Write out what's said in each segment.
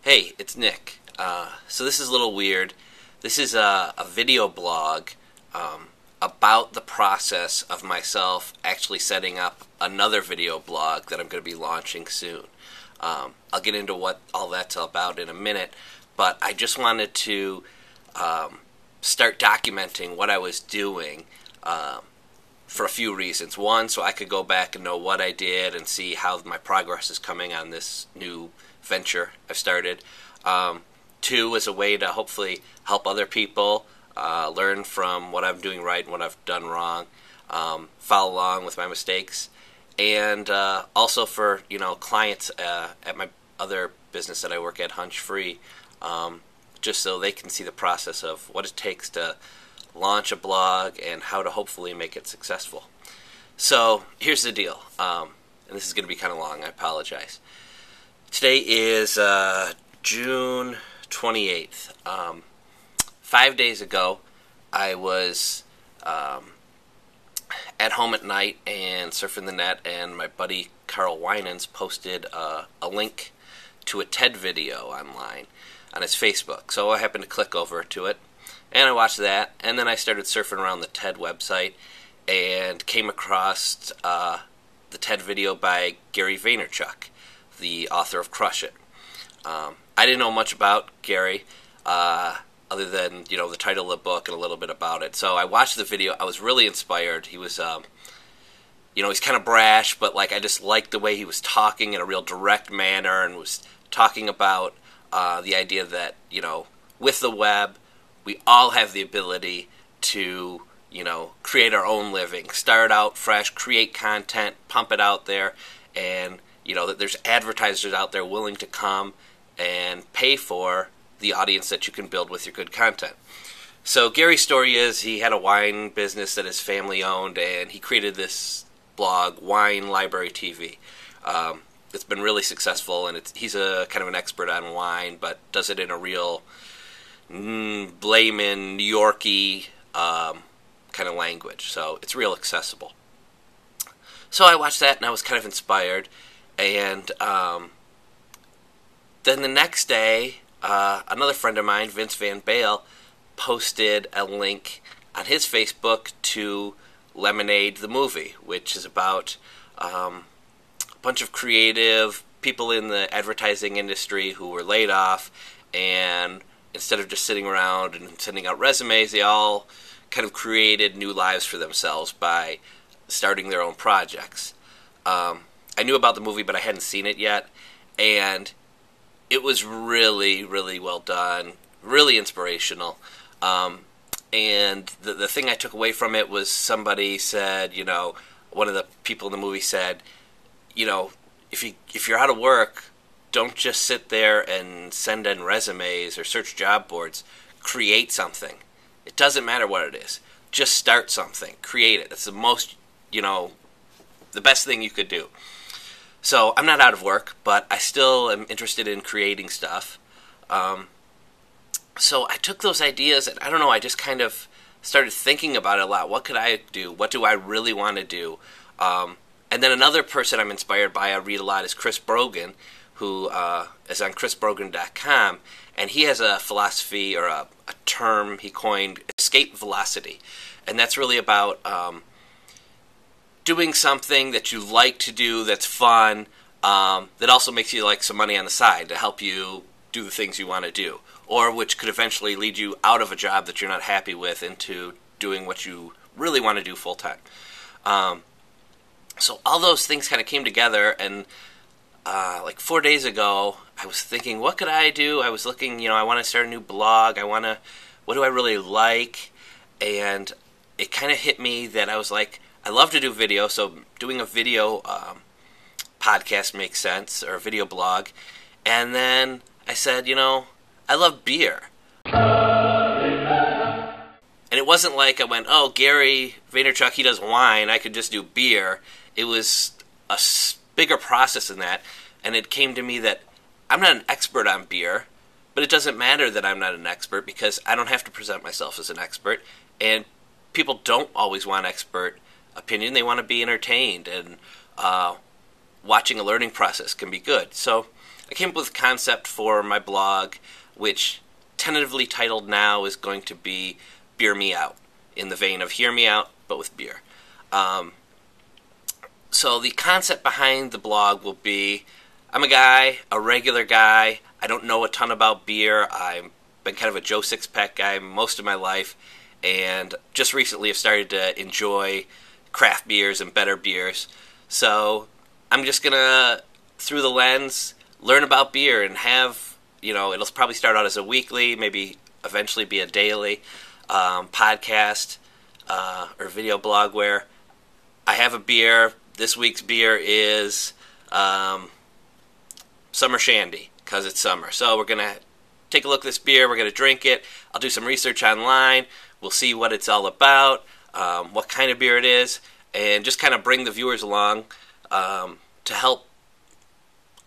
Hey, it's Nick. So this is a little weird. This is a video blog about the process of myself actually setting up another video blog that I'm going to be launching soon. I'll get into what all that's about in a minute, but I just wanted to start documenting what I was doing for a few reasons. One, so I could go back and know what I did and see how my progress is coming on this new venture I've started. Two, is a way to hopefully help other people learn from what I'm doing right and what I've done wrong, follow along with my mistakes, and also for clients at my other business that I work at, Hunch Free, just so they can see the process of what it takes to launch a blog and how to hopefully make it successful. So here's the deal, and this is going to be kind of long, I apologize. Today is June 28th. 5 days ago, I was at home at night and surfing the net, and my buddy Carl Winans posted a link to a TED video online on his Facebook. So I happened to click over to it, and I watched that, and then I started surfing around the TED website and came across the TED video by Gary Vaynerchuk, the author of Crush It. I didn't know much about Gary, other than the title of the book and a little bit about it. So I watched the video. I was really inspired. He was, he's kind of brash, but I just liked the way he was talking in a real direct manner, and was talking about the idea that with the web, we all have the ability to create our own living, start out fresh, create content, pump it out there, and that there's advertisers out there willing to come and pay for the audience that you can build with your good content. So Gary's story is he had a wine business that his family owned, and he created this blog, Wine Library TV. It's been really successful, and he's a kind of an expert on wine, but does it in a real layman, New Yorky kind of language. So it's real accessible. So I watched that, and I was kind of inspired. And then the next day, another friend of mine, Vince Van Bale, posted a link on his Facebook to Lemonade the movie, which is about a bunch of creative people in the advertising industry who were laid off, and instead of just sitting around and sending out resumes, they all kind of created new lives for themselves by starting their own projects. I knew about the movie, but I hadn't seen it yet, and it was really, really well done, really inspirational. And the thing I took away from it was somebody said, one of the people in the movie said, if you're out of work, don't just sit there and send in resumes or search job boards. Create something. It doesn't matter what it is. Just start something. Create it. That's the most, the best thing you could do. So I'm not out of work, but I still am interested in creating stuff. So I took those ideas, and I don't know, I just kind of started thinking about it a lot. What could I do? What do I really want to do? And then another person I'm inspired by, I read a lot, is Chris Brogan, who is on chrisbrogan.com, and he has a philosophy, or a term he coined, escape velocity. And that's really about doing something that you like to do, that's fun, that also makes you some money on the side to help you do the things you want to do, or which could eventually lead you out of a job that you're not happy with into doing what you really want to do full time. So all those things kind of came together, and 4 days ago, I was thinking, what could I do? I was looking, I want to start a new blog. What do I really like? And it kind of hit me that I was like, I love to do video, so doing a video podcast makes sense, or a video blog. And then I said, I love beer. And it wasn't like I went, oh, Gary Vaynerchuk, he does wine, I could just do beer. It was a bigger process than that, and it came to me that I'm not an expert on beer, but it doesn't matter that I'm not an expert, because I don't have to present myself as an expert, and people don't always want expert opinion. They want to be entertained, and watching a learning process can be good. So I came up with a concept for my blog, which tentatively titled now is going to be Beer Me Out, in the vein of Hear Me Out, but with beer. So the concept behind the blog will be, I'm a guy, a regular guy. I don't know a ton about beer. I've been kind of a Joe Sixpack guy most of my life, and just recently have started to enjoy craft beers and better beers. So I'm just going to, through the lens, learn about beer and have, it'll probably start out as a weekly, maybe eventually be a daily podcast or video blog where I have a beer. This week's beer is Summer Shandy, because it's summer. So we're going to take a look at this beer. We're going to drink it. I'll do some research online. We'll see what it's all about, what kind of beer it is, and just kind of bring the viewers along to help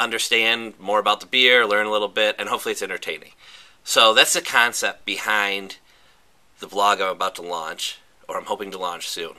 understand more about the beer, learn a little bit, and hopefully it's entertaining. So that's the concept behind the blog I'm about to launch, or I'm hoping to launch soon.